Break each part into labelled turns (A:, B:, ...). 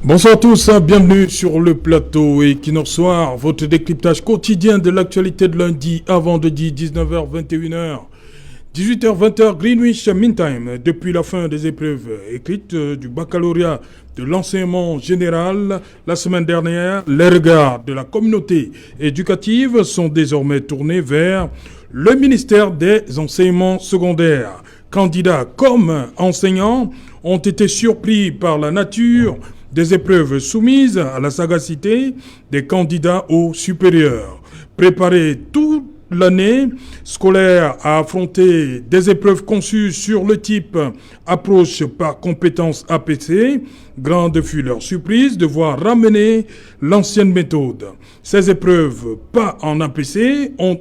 A: Bonsoir à tous, bienvenue sur le plateau Equinox Soir, votre décryptage quotidien de l'actualité de lundi à vendredi 19h 21h. 18h 20h Greenwich Mean Time. Depuis la fin des épreuves écrites du baccalauréat de l'enseignement général la semaine dernière, les regards de la communauté éducative sont désormais tournés vers le ministère des enseignements secondaires. Candidats comme enseignants ont été surpris par la nature des épreuves soumises à la sagacité des candidats au supérieur. Préparer toute l'année scolaire à affronter des épreuves conçues sur le type approche par compétences APC, grande fut leur surprise de voir ramener l'ancienne méthode. Ces épreuves, pas en APC, ont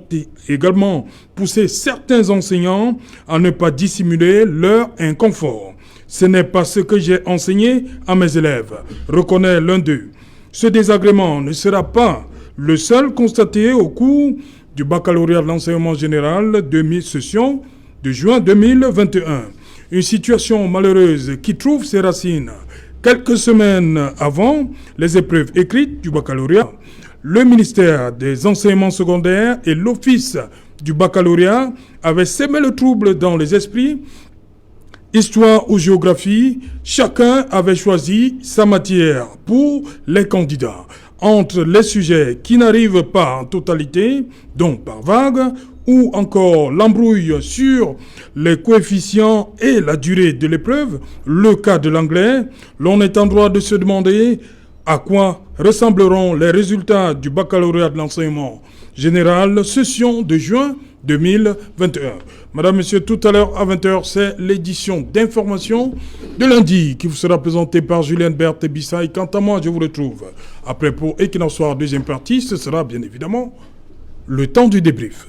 A: également poussé certains enseignants à ne pas dissimuler leur inconfort. Ce n'est pas ce que j'ai enseigné à mes élèves, reconnaît l'un d'eux. Ce désagrément ne sera pas le seul constaté au cours du baccalauréat de l'enseignement général demi-session de juin 2021. Une situation malheureuse qui trouve ses racines quelques semaines avant les épreuves écrites du baccalauréat. Le ministère des enseignements secondaires et l'office du baccalauréat avaient sémé le trouble dans les esprits. Histoire ou géographie, chacun avait choisi sa matière pour les candidats. Entre les sujets qui n'arrivent pas en totalité, donc par vague, ou encore l'embrouille sur les coefficients et la durée de l'épreuve, le cas de l'anglais, l'on est en droit de se demander à quoi ressembleront les résultats du baccalauréat de l'enseignement général, session de juin 2021. Madame, Monsieur, tout à l'heure à 20h, c'est l'édition d'information de lundi qui vous sera présentée par Julien Berthe et Bissaï. Quant à moi, je vous retrouve après pour Equinox Soir, deuxième partie. Ce sera bien évidemment le temps du débrief.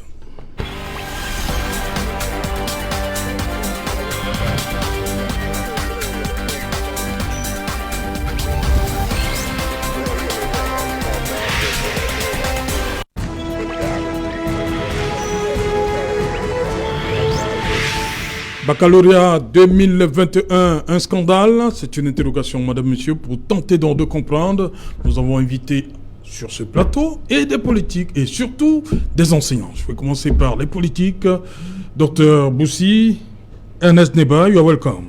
A: Baccalauréat 2021, un scandale? C'est une interrogation, madame, monsieur, pour tenter donc de comprendre. Nous avons invité sur ce plateau et des politiques et surtout des enseignants. Je vais commencer par les politiques. Dr Boussi, Ernest Neba, you are welcome.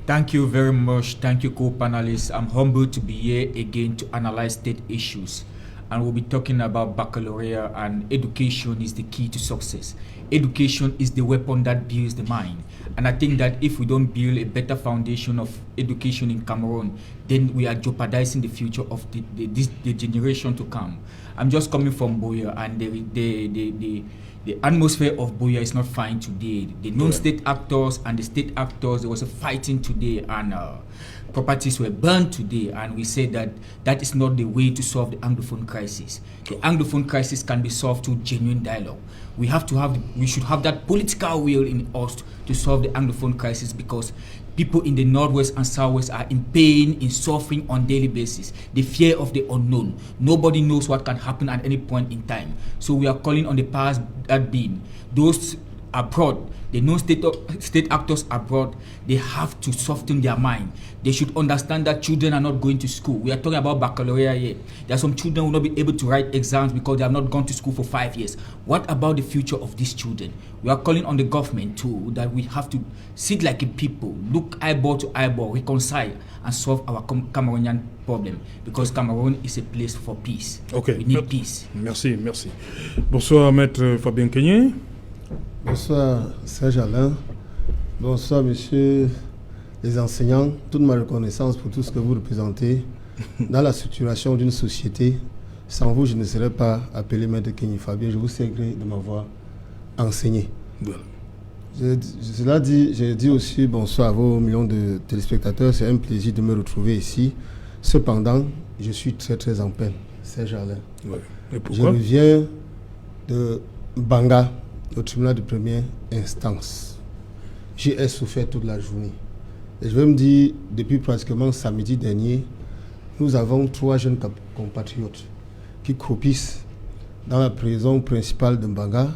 B: Thank you very much. Thank you, co-panelists. I'm humbled to be here again to analyze state issues. And we'll be talking about baccalaureate, and education is the key to success. Education is the weapon that builds the mind. And I think that if we don't build a better foundation of education in Cameroon, then we are jeopardizing the future of the generation to come. I'm just coming from Buea, and the atmosphere of Buea is not fine today. The non-state actors and the state actors, there was a fighting today, and properties were burned today, and we said that that is not the way to solve the Anglophone crisis. The Anglophone crisis can be solved through genuine dialogue. We should have that political will in us to solve the Anglophone crisis, because people in the Northwest and Southwest are in pain, in suffering on daily basis. The fear of the unknown. Nobody knows what can happen at any point in time. So we are calling on the powers that be, those abroad, the non-state actors abroad, they have to soften their mind. They should understand that children are not going to school. We are talking about baccalaureate here. There are some children who will not be able to write exams because they have not gone to school for 5 years. What about the future of these children? We are calling on the government too, that we have to sit like a people, look eyeball to eyeball, reconcile, and solve our Cameroonian problem, because Cameroon is a place for peace.
A: Okay.
B: We need peace.
A: Merci. Bonsoir, Maître Fabien Kenyé.
C: Bonsoir Serge Alain, bonsoir messieurs les enseignants, toute ma reconnaissance pour tout ce que vous représentez dans la structuration d'une société. Sans vous, je ne serais pas appelé Maître Kenny Fabien, je vous sais gré de m'avoir enseigné. Voilà. Cela dit, j'ai dit aussi bonsoir à vos millions de téléspectateurs, c'est un plaisir de me retrouver ici. Cependant, je suis très en peine, Serge Alain.
A: Ouais. Et pourquoi?
C: Je reviens de Banga, au tribunal de première instance. J'ai souffert toute la journée. Et je vais me dire, depuis pratiquement samedi dernier, nous avons 3 jeunes compatriotes qui croupissent dans la prison principale de Mbanga,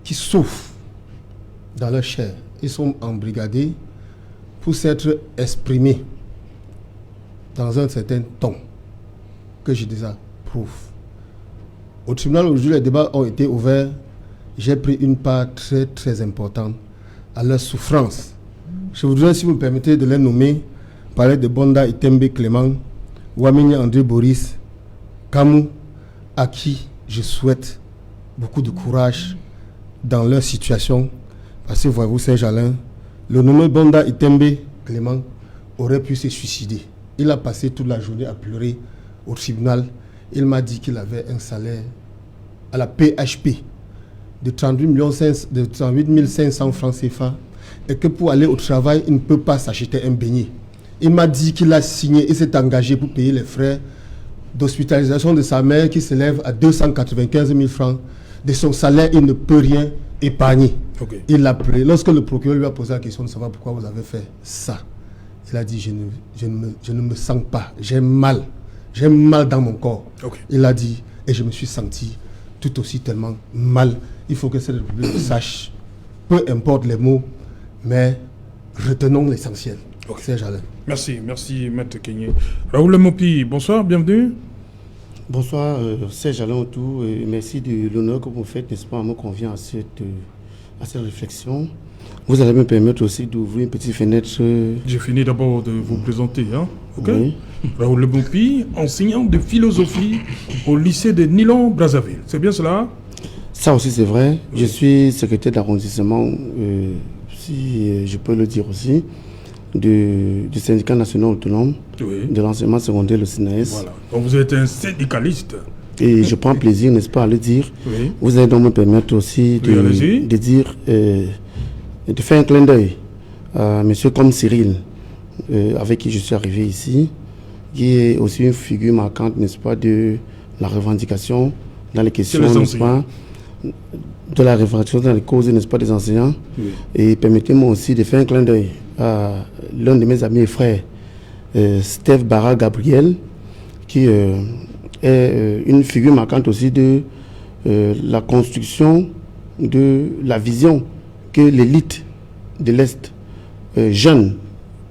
C: qui souffrent dans leur chair. Ils sont embrigadés pour s'être exprimés dans un certain ton que je désapprouve. Au tribunal, aujourd'hui, les débats ont été ouverts. J'ai pris une part très, très importante à leur souffrance. Je voudrais, si vous me permettez de les nommer, parler de Bonda Itembe Clément, Ouamini André Boris, Kamou, à qui je souhaite beaucoup de courage dans leur situation. Parce que, voyez-vous, Saint-Jalin, le nommé Bonda Itembe Clément aurait pu se suicider. Il a passé toute la journée à pleurer au tribunal. Il m'a dit qu'il avait un salaire à la PHP de 38 500 francs CFA et que pour aller au travail, il ne peut pas s'acheter un beignet. Il m'a dit qu'il a signé et s'est engagé pour payer les frais d'hospitalisation de sa mère qui s'élèvent à 295 000 francs. De son salaire, il ne peut rien épargner. Okay. Il l'a pleuré. Lorsque le procureur lui a posé la question de savoir pourquoi vous avez fait ça, il a dit je ne me sens pas, j'ai mal dans mon corps. Okay. Il a dit, et je me suis senti tout aussi tellement mal. Il faut que cette République sache, peu importe les mots, mais retenons l'essentiel. Okay. C'est Jalin.
A: Merci, Maître Kenyé. Raoul Mopi, bonsoir, bienvenue.
D: Bonsoir, c'est Jalin Outou, et merci de l'honneur que vous faites, n'est-ce pas, à me convient à cette réflexion. Vous allez me permettre aussi d'ouvrir une petite fenêtre.
A: J'ai fini d'abord de vous présenter, hein. Ok. Oui. Raoul Mopi, enseignant de philosophie au lycée de Nilon-Brazzaville. C'est bien cela?
D: Ça aussi, c'est vrai. Oui. Je suis secrétaire d'arrondissement, si je peux le dire aussi, du syndicat national autonome de l'enseignement secondaire, le SNES.
A: Voilà. Donc vous êtes un syndicaliste.
D: Et je prends plaisir, n'est-ce pas, à le dire. Oui. Vous allez donc me permettre aussi de dire, de faire un clin d'œil à monsieur comme Cyril, avec qui je suis arrivé ici, qui est aussi une figure marquante, n'est-ce pas, de la revendication dans les questions, n'est-ce pas, de la revendication dans les causes, n'est-ce pas, des enseignants. Oui. Et permettez-moi aussi de faire un clin d'œil à l'un de mes amis et frères, Steph Barra Gabriel, qui est une figure marquante aussi de la construction de la vision que l'élite de l'Est jeune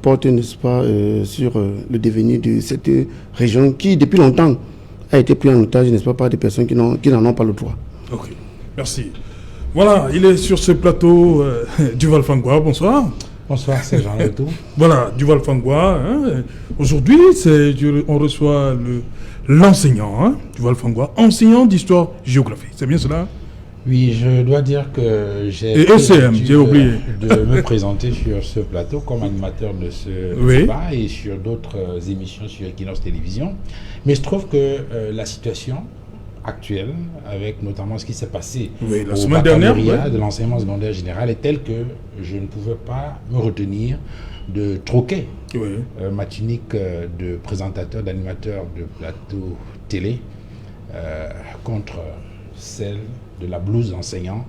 D: porte, n'est-ce pas, sur le devenir de cette région qui, depuis longtemps, a été pris en otage, n'est-ce pas, par des personnes qui n'en ont pas le droit.
A: Ok, merci. Voilà, il est sur ce plateau Duval Fangwa, bonsoir.
E: Bonsoir, c'est Jean Letou.
A: Voilà, Duval Fangwa. Hein. Aujourd'hui, on reçoit l'enseignant, hein, Duval Fangwa, enseignant d'histoire-géographie. C'est bien cela?
E: Oui, je dois dire que j'ai
A: oublié
E: de me présenter sur ce plateau comme animateur de ce débat et sur d'autres émissions sur Equinox Télévision. Mais je trouve que la situation actuelle, avec notamment ce qui s'est passé
A: la semaine dernière
E: de l'enseignement secondaire général, est telle que je ne pouvais pas me retenir de troquer ma tunique de présentateur, d'animateur de plateau télé contre celle de la blouse d'enseignant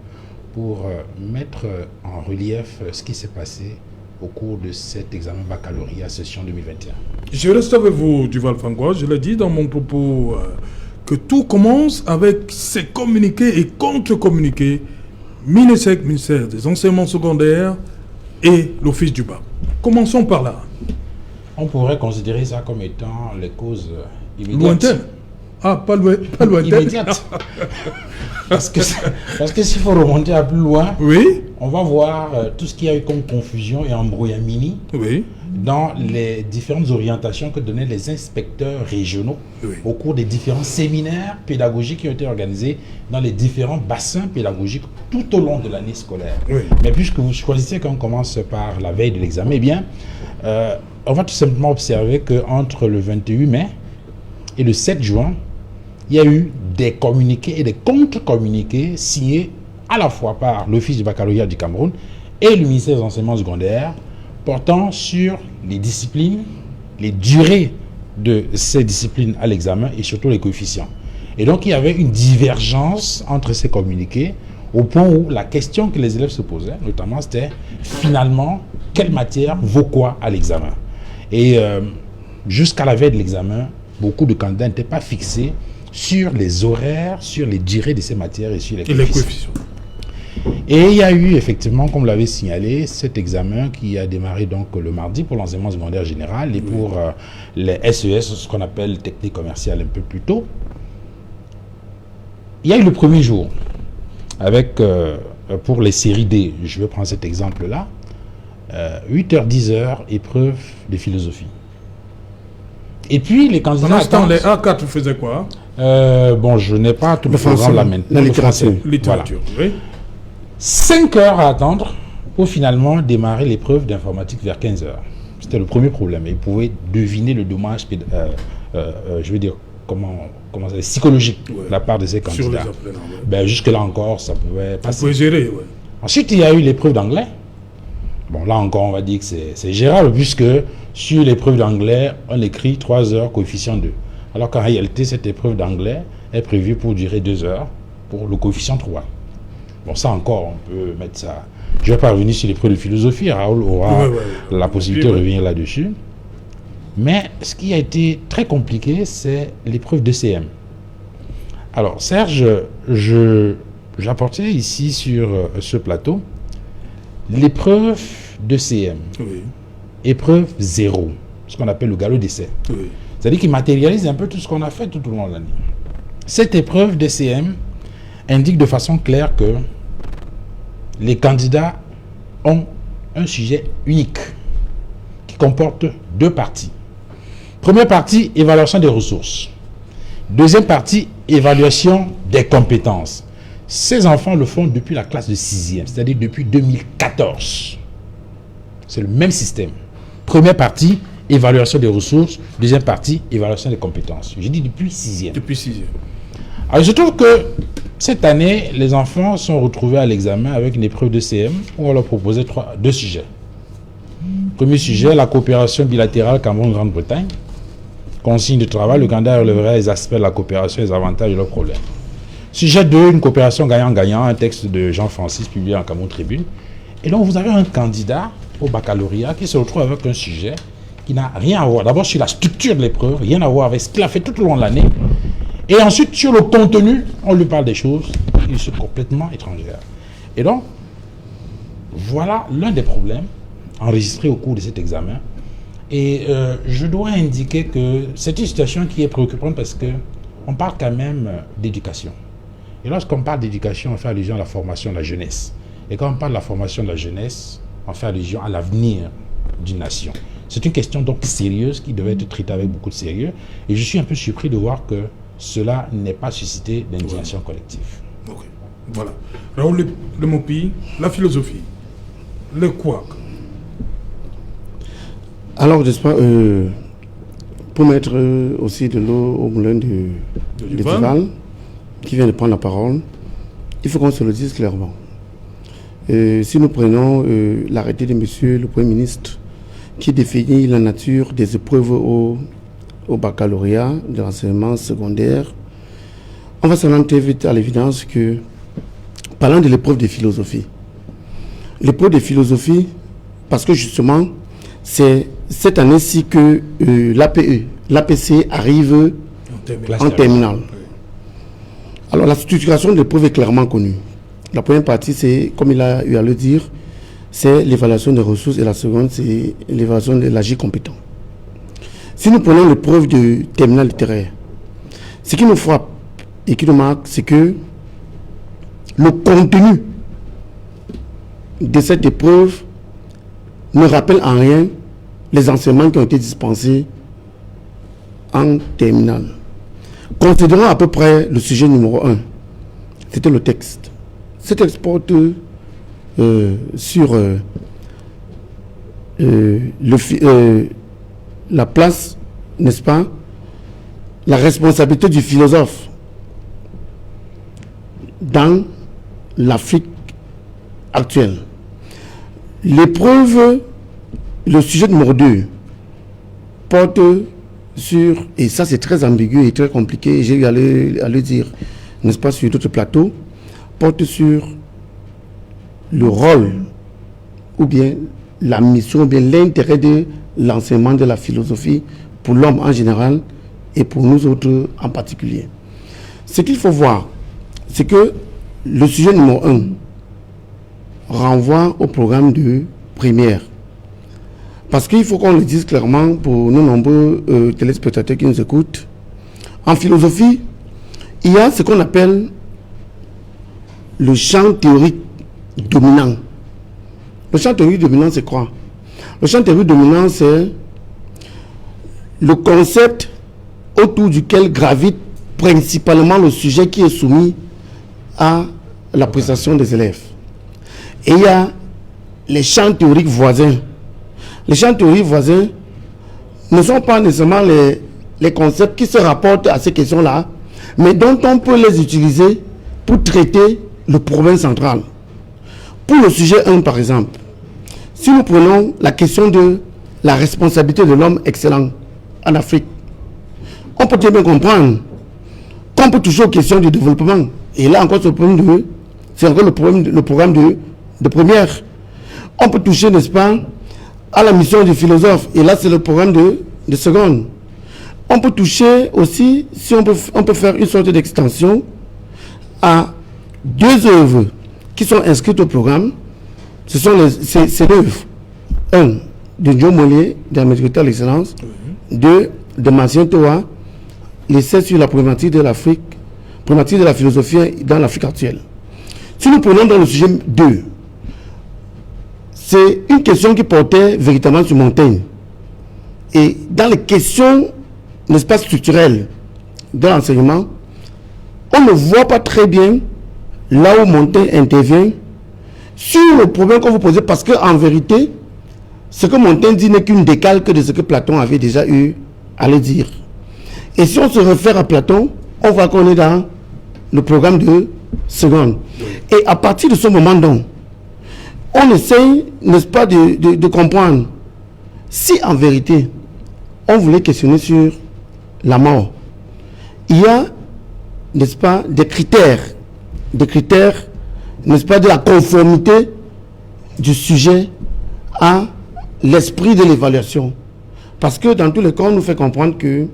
E: pour mettre en relief ce qui s'est passé au cours de cet examen baccalauréat session 2021.
A: Je reste avec vous, Duval Fangwa. Je l'ai dit dans mon propos que tout commence avec ces communiqués et contre-communiqués MINESEC, ministère des enseignements secondaires, et l'Office du bac. Commençons par là.
E: On pourrait considérer ça comme étant les causes immédiates.
A: Lointaines. Ah, pas lointaines.
E: Immédiates. Parce que s'il faut remonter à plus loin, on va voir tout ce qu'il y a eu comme confusion et embrouillamini dans les différentes orientations que donnaient les inspecteurs régionaux au cours des différents séminaires pédagogiques qui ont été organisés dans les différents bassins pédagogiques tout au long de l'année scolaire. Mais puisque vous choisissez qu'on commence par la veille de l'examen, eh bien, on va tout simplement observer qu'entre le 28 mai et le 7 juin, il y a eu des communiqués et des contre-communiqués signés à la fois par l'Office du baccalauréat du Cameroun et le ministère des enseignements secondaires portant sur les disciplines, les durées de ces disciplines à l'examen et surtout les coefficients. Et donc il y avait une divergence entre ces communiqués au point où la question que les élèves se posaient, notamment, c'était finalement quelle matière vaut quoi à l'examen. Et jusqu'à la veille de l'examen, beaucoup de candidats n'étaient pas fixés sur les horaires, sur les durées de ces matières et sur les coefficients. Et il y a eu effectivement, comme vous l'avez signalé, cet examen qui a démarré donc le mardi pour l'enseignement secondaire général et pour les SES, ce qu'on appelle technique commerciale un peu plus tôt. Il y a eu le premier jour avec, pour les séries D, je vais prendre cet exemple-là, 8h, 10h, épreuve de philosophie. Et puis les candidats...
A: Pendant ce temps, les A4 faisaient quoi?
E: Bon, je n'ai pas tout le programme là maintenant.
C: La littérature.
A: Littérature,
E: voilà.
A: oui.
E: 5 heures à attendre pour finalement démarrer l'épreuve d'informatique vers 15 heures. C'était le premier problème. Et vous pouvez deviner le dommage, je veux dire, comment ça, psychologique de la part de ces candidats.
A: Sur les apprenants, ouais.
E: Ben, jusque-là encore, ça pouvait passer.
A: Ça pouvait gérer, ouais.
E: Ensuite, il y a eu l'épreuve d'anglais. Bon, là encore, on va dire que c'est gérable, puisque sur l'épreuve d'anglais, on écrit 3 heures, coefficient 2. Alors qu'en réalité, cette épreuve d'anglais est prévue pour durer 2 heures, pour le coefficient 3. Bon, ça encore, on peut mettre ça. Je ne vais pas revenir sur l'épreuve de philosophie. Raoul aura la possibilité de revenir là-dessus. Mais ce qui a été très compliqué, c'est l'épreuve de CM. Alors, Serge, j'apportais ici sur ce plateau l'épreuve de CM. Oui. Épreuve 0, ce qu'on appelle le galop d'essai. Oui. C'est-à-dire qu'il matérialise un peu tout ce qu'on a fait tout au long de l'année. Cette épreuve de CM indique de façon claire que les candidats ont un sujet unique qui comporte 2 parties. Première partie, évaluation des ressources. Deuxième partie, évaluation des compétences. Ces enfants le font depuis la classe de 6e, c'est-à-dire depuis 2014. C'est le même système. Première partie, évaluation des ressources. Deuxième partie, évaluation des compétences. J'ai dit depuis 6e.
A: Depuis 6e.
E: Alors je trouve que cette année, les enfants sont retrouvés à l'examen avec une épreuve de CM où on leur proposait 2 sujets. Premier sujet, la coopération bilatérale Cameroun-Grande-Bretagne. Consigne de travail, le candidat relèverait les aspects de la coopération et les avantages de leurs problèmes. Sujet 2, une coopération gagnant-gagnant, un texte de Jean-Francis publié en Cameroun Tribune. Et donc vous avez un candidat au baccalauréat qui se retrouve avec un sujet qui n'a rien à voir. D'abord sur la structure de l'épreuve, rien à voir avec ce qu'il a fait tout au long de l'année. Et ensuite sur le contenu, on lui parle des choses qui sont complètement étrangères. Et donc, voilà l'un des problèmes enregistrés au cours de cet examen. Et je dois indiquer que c'est une situation qui est préoccupante parce qu'on parle quand même d'éducation. Et lorsqu'on parle d'éducation, on fait allusion à la formation de la jeunesse. Et quand on parle de la formation de la jeunesse, on fait allusion à l'avenir d'une nation. C'est une question donc sérieuse qui devait être traitée avec beaucoup de sérieux. Et je suis un peu surpris de voir que cela n'est pas suscité d'indignation collective.
A: Okay. Voilà. Raoul Le Mopi, la philosophie, le couac.
D: Alors, j'espère, pour mettre aussi de l'eau au moulin de Duval, qui vient de prendre la parole, il faut qu'on se le dise clairement. Si nous prenons l'arrêté de monsieur le Premier ministre qui définit la nature des épreuves au baccalauréat de l'enseignement secondaire, on va se rendre très vite à l'évidence que, parlant de l'épreuve de philosophie, parce que justement, c'est cette année-ci que l'APC arrive en terminale. Alors la structuration de l'épreuve est clairement connue. La première partie, c'est, comme il a eu à le dire, c'est l'évaluation des ressources et la seconde, c'est l'évaluation de l'agir compétent. Si nous prenons l'épreuve de terminale littéraire, ce qui nous frappe et qui nous marque, c'est que le contenu de cette épreuve ne rappelle en rien les enseignements qui ont été dispensés en terminale. Considérons à peu près le sujet numéro 1. C'était le texte. Ce texte porte sur la place, n'est-ce pas, la responsabilité du philosophe dans l'Afrique actuelle. L'épreuve, le sujet numéro 2, porte sur, et ça c'est très ambigu et très compliqué, j'ai eu à le dire, n'est-ce pas, sur d'autres plateaux, porte sur le rôle, ou bien la mission, ou bien l'intérêt de l'enseignement de la philosophie pour l'homme en général et pour nous autres en particulier. Ce qu'il faut voir, c'est que le sujet numéro 1 renvoie au programme de première. Parce qu'il faut qu'on le dise clairement pour nos nombreux téléspectateurs qui nous écoutent. En philosophie, il y a ce qu'on appelle le champ théorique dominant. Le champ théorique dominant, c'est quoi? Le champ théorique dominant, c'est le concept autour duquel gravite principalement le sujet qui est soumis à l'appréciation des élèves. Et il y a les champs théoriques voisins. Les champs théoriques voisins ne sont pas nécessairement les concepts qui se rapportent à ces questions-là, mais dont on peut les utiliser pour traiter le problème central. Pour le sujet 1, par exemple, si nous prenons la question de la responsabilité de l'homme excellent en Afrique, on peut très bien comprendre qu'on peut toucher aux questions du développement. Et là encore, c'est encore le programme de première. On peut toucher, n'est-ce pas, à la mission du philosophe. Et là, c'est le programme de seconde. On peut toucher aussi, si on peut faire une sorte d'extension à 2 œuvres qui sont inscrites au programme. Ce sont ces œuvres. 1, de Joe Mollier, de la maîtrise de l'excellence. 2, de Marcien Toa, l'essai sur la problématique de l'Afrique, problématique de la philosophie dans l'Afrique actuelle. Si nous prenons dans le sujet 2, c'est une question qui portait véritablement sur Montaigne. Et dans les questions, n'est-ce pas, structurelles de l'enseignement, on ne voit pas très bien là où Montaigne intervient sur le problème qu'on vous posez, parce qu'en vérité, ce que Montaigne dit n'est qu'une décalque de ce que Platon avait déjà eu à le dire. Et si on se réfère à Platon, on voit qu'on est dans le programme de seconde. Et à partir de ce moment donc, on essaye, n'est-ce pas, de comprendre si en vérité, on voulait questionner sur la mort. Il y a, n'est-ce pas, des critères, n'est-ce pas, de la conformité du sujet à l'esprit de l'évaluation. Parce que dans tous les cas, on nous fait comprendre que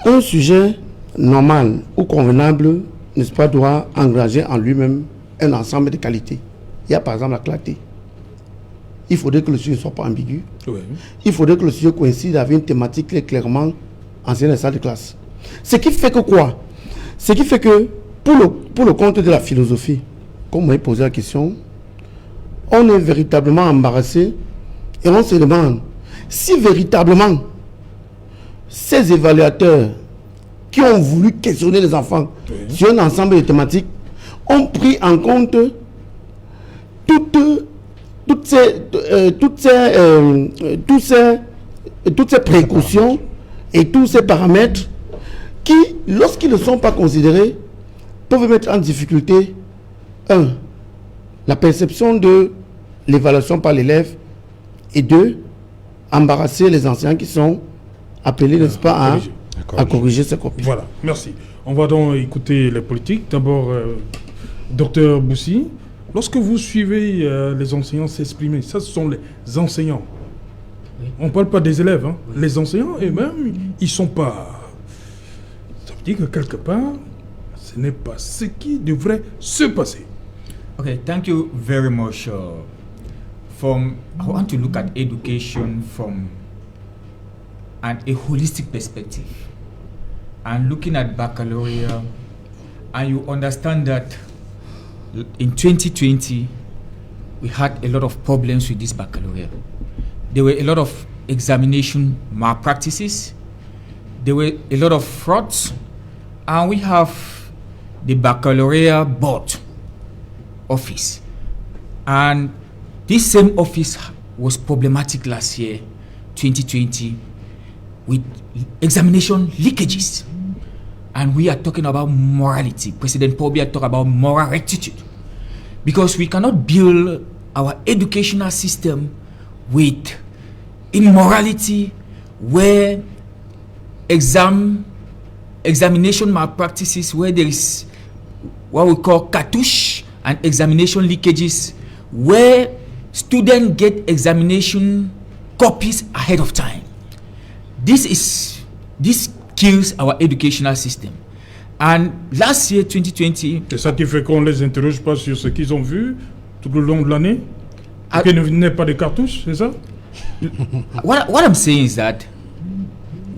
D: un sujet normal ou convenable, n'est-ce pas, doit engager en lui-même un ensemble de qualités. Il y a par exemple la clarté. Il faudrait que le sujet ne soit pas ambigu. Oui. Il faudrait que le sujet coïncide avec une thématique qui est clairement enseignée dans la salle de classe. Ce qui fait que quoi? Ce qui fait que pour le compte de la philosophie, comme vous m'avez posé la question, on est véritablement embarrassé et on se demande si véritablement ces évaluateurs qui ont voulu questionner les enfants sur un ensemble de thématiques ont pris en compte toutes ces précautions et tous ces paramètres qui, lorsqu'ils ne sont pas considérés, peuvent mettre en difficulté, 1, la perception de l'évaluation par l'élève, et 2, embarrasser les enseignants qui sont appelés, n'est-ce pas, à corriger ces copies.
A: Voilà, merci. On va donc écouter les politiques. D'abord, Dr Boussi, lorsque vous suivez les enseignants s'exprimer, ça, ce sont les enseignants. Oui. On ne parle pas des élèves, hein. Oui. Les enseignants eux-mêmes, ils ne sont pas... Ça veut dire que quelque part, ce n'est pas ce qui devrait se passer.
B: Okay, thank you very much. I want to look at education from a holistic perspective. And looking at baccalaureate, and you understand that in 2020, we had a lot of problems with this baccalaureate. There were a lot of examination malpractices. There were a lot of frauds. And we have the baccalaureate board office. And this same office was problematic last year, 2020, with examination leakages. And we are talking about morality. President Paul Biya talked about moral rectitude. Because we cannot build our educational system with immorality where examination malpractices, where there is what we call cartouche and examination leakages, where students get examination copies ahead of time. This kills our educational system. And last year, 2020...
A: C'est ça qui fait qu'on ne les interroge pas sur ce qu'ils ont vu tout le long de l'année? Qu'il n'y ait pas de cartouches, c'est ça?
B: What I'm saying is that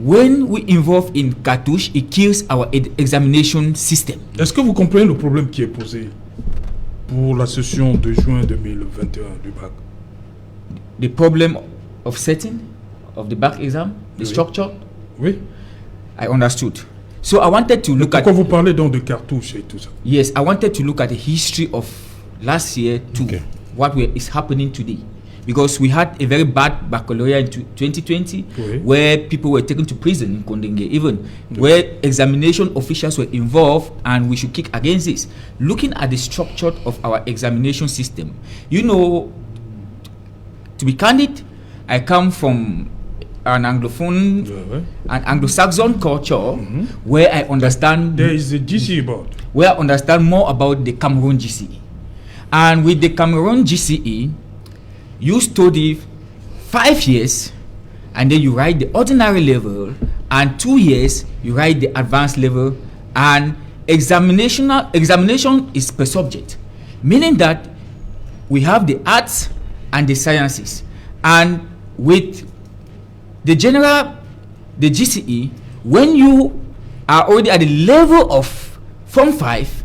B: when we involve in cartouche, it kills our examination system.
A: Est-ce que vous comprenez le problème qui est posé pour la session de juin 2021 du bac?
B: The problem of setting of the back exam, the structure?
A: Oui.
B: I understood. So I wanted to look
A: Pourquoi vous parlez donc de cartouches et tout ça?
B: Yes, I wanted to look at the history of last year to what is happening today. Because we had a very bad baccalaureate in 2020 where people were taken to prison in Kondenge, even where examination officials were involved, and we should kick against this. Looking at the structure of our examination system, you know, to be candid, I come from an Anglophone, an Anglo-Saxon culture where I understand...
A: There is a GCE board.
B: Where I understand more about the Cameroon GCE. And with the Cameroon GCE, you study 5 years and then you write the ordinary level, and 2 years you write the advanced level, and examination is per subject, meaning that we have the arts and the sciences. And with the GCE, when you are already at the level of Form 5,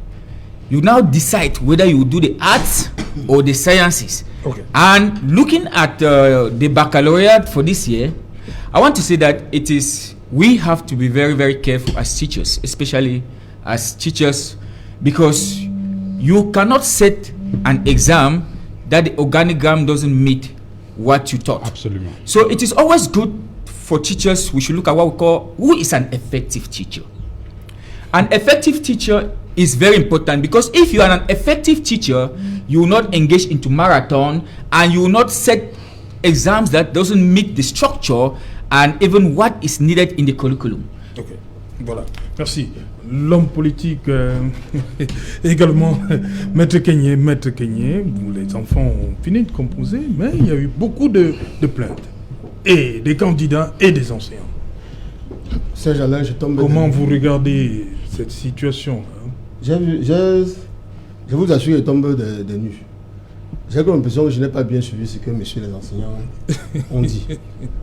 B: you now decide whether you do the arts or the sciences.
A: Okay.
B: And looking at the baccalaureate for this year, I want to say that we have to be very, very careful as teachers, especially as teachers, because you cannot set an exam that the organigram doesn't meet what you taught.
E: Absolutely.
B: So it is always good for teachers, we should look at what we call who is an effective teacher. An effective teacher is very important, because if you are an effective teacher, you will not engage into marathon, and you will not set exams that doesn't meet the structure and even what is needed in the curriculum.
A: Ok, voilà, merci. L'homme politique également, Maître Kenyé, les enfants ont fini de composer, mais il y a eu beaucoup de plaintes, et des candidats et des enseignants.
C: Serge Alain, je tombe.
A: Comment vous regardez cette situation?
C: Je vous assure, je tombe des nues. J'ai l'impression que je n'ai pas bien suivi ce que messieurs les enseignants ont dit.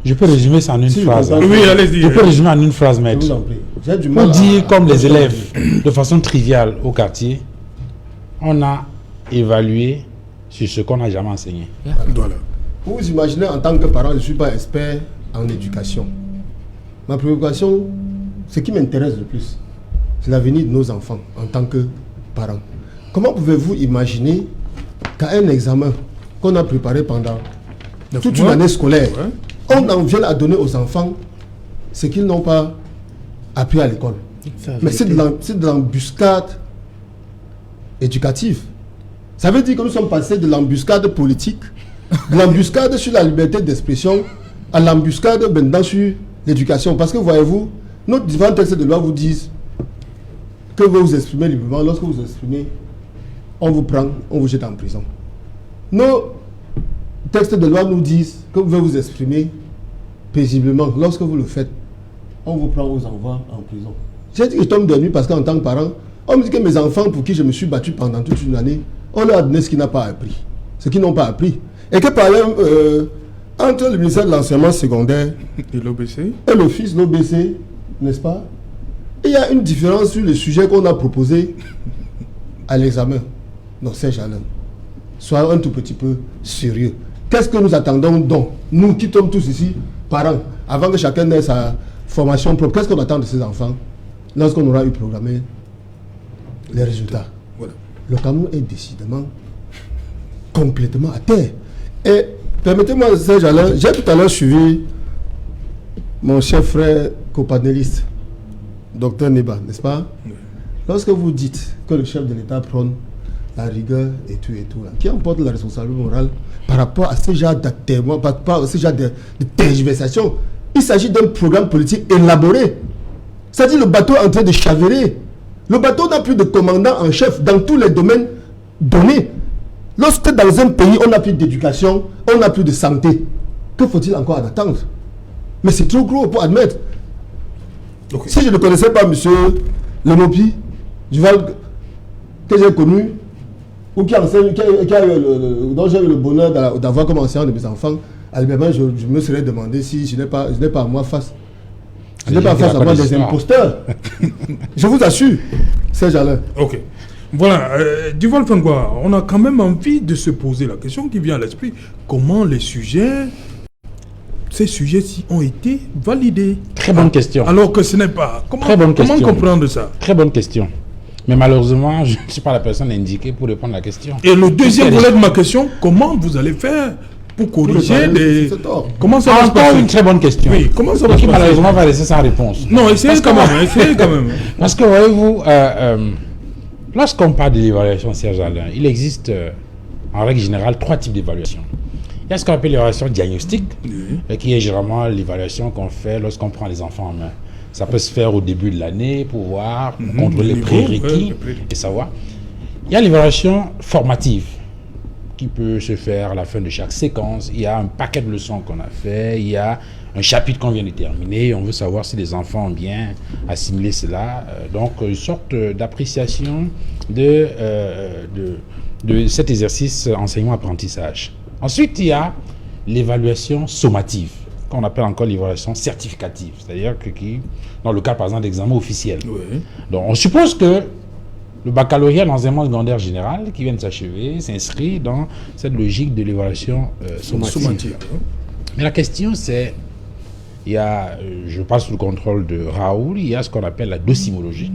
E: Je peux résumer ça en une phrase.
A: Oui, allez-y.
E: Je peux résumer en une phrase, maître.
C: Je vous en prie. J'ai du mal
E: On dit comme les élèves, de façon triviale au quartier, on a évalué sur ce qu'on n'a jamais enseigné.
A: Voilà.
C: Vous vous imaginez, en tant que parent, je ne suis pas expert en éducation. Ma préoccupation, ce qui m'intéresse le plus, c'est l'avenir de nos enfants en tant que parents. Comment pouvez-vous imaginer qu'à un examen qu'on a préparé pendant toute une année scolaire, on en vient à donner aux enfants ce qu'ils n'ont pas appris à l'école? Mais c'est de l'embuscade éducative. Ça veut dire que nous sommes passés de l'embuscade politique, de l'embuscade sur la liberté d'expression, à l'embuscade maintenant sur l'éducation. Parce que voyez-vous, nos différents textes de loi vous disent que vous vous exprimez librement. Lorsque vous exprimez, on vous prend, on vous jette en prison. Nos textes de loi nous disent que vous pouvez vous exprimer paisiblement. Lorsque vous le faites, on vous prend, on vous envoie en prison. J'ai dit que je tombe de nuit parce qu'en tant que parent, on me dit que mes enfants pour qui je me suis battu pendant toute une année, on leur a donné ce qu'ils n'ont pas appris. Ce qu'ils n'ont pas appris. Et que par exemple, entre le ministère de l'enseignement secondaire
A: et l'OBC
C: et l'office, l'OBC, n'est-ce pas? Il y a une différence sur le sujet qu'on a proposé à l'examen. Non, Serge Alain, soyons un tout petit peu sérieux. Qu'est-ce que nous attendons donc, nous qui sommes tous ici, parents, avant que chacun ait sa formation propre, qu'est-ce qu'on attend de ces enfants lorsqu'on aura eu programmé les résultats?
A: Voilà.
C: Le Cameroun est décidément complètement à terre. Et permettez-moi, Serge Alain, j'ai tout à l'heure suivi mon cher frère copanéliste, Docteur Neba, n'est-ce pas? Oui. Lorsque vous dites que le chef de l'État prône la rigueur et tout, là, qui emporte la responsabilité morale par rapport à ce genre d'actermoiements, par rapport à ce genre de tergiversation, il s'agit d'un programme politique élaboré. C'est-à-dire le bateau est en train de chavirer. Le bateau n'a plus de commandant en chef dans tous les domaines donnés. Lorsque dans un pays, on n'a plus d'éducation, on n'a plus de santé, que faut-il encore en attendre? Mais c'est trop gros pour admettre. Okay. Si je ne connaissais pas M. Lemopi, que j'ai connu ou qui enseigne, dont j'ai eu le bonheur d'avoir comme enseignant de mes enfants, alors je me serais demandé si je n'ai pas à moi face. Je n'ai pas face à moi des imposteurs. Je vous assure, Serge Alain.
A: Ok. Voilà, Duval Fangwa, on a quand même envie de se poser la question qui vient à l'esprit. Comment ces sujets-ci ont été validés?
E: Très bonne question.
A: Alors que ce n'est pas. Comment comprendre ça?
E: Très bonne question. Mais malheureusement, je ne suis pas la personne indiquée pour répondre à la question.
A: Et le deuxième volet de ma question, comment vous allez faire pour corriger les... Comment ça va se passer?
E: Une très bonne question.
A: Oui, comment ça va se passer?
E: Malheureusement, va laisser sans réponse.
A: Non, essayez quand même.
E: Parce que, voyez-vous, lorsqu'on parle de l'évaluation, Serge Alain, il existe, en règle générale, 3 types d'évaluation. Il y a ce qu'on appelle l'évaluation diagnostique, qui est généralement l'évaluation qu'on fait lorsqu'on prend les enfants en main. Ça peut se faire au début de l'année pour voir, pour contrôler les prérequis et savoir. Il y a l'évaluation formative qui peut se faire à la fin de chaque séquence. Il y a un paquet de leçons qu'on a fait. Il y a un chapitre qu'on vient de terminer. On veut savoir si les enfants ont bien assimilé cela. Donc, une sorte d'appréciation de cet exercice enseignement-apprentissage. Ensuite, il y a l'évaluation sommative, qu'on appelle encore l'évaluation certificative, c'est-à-dire que dans le cas, par exemple, d'examen officiel. Oui. Donc, on suppose que le baccalauréat dans l'enseignement secondaire général, qui vient de s'achever, s'inscrit dans cette logique de l'évaluation sommative. Mais la question, c'est, je passe sous le contrôle de Raoul, il y a ce qu'on appelle la docimologie,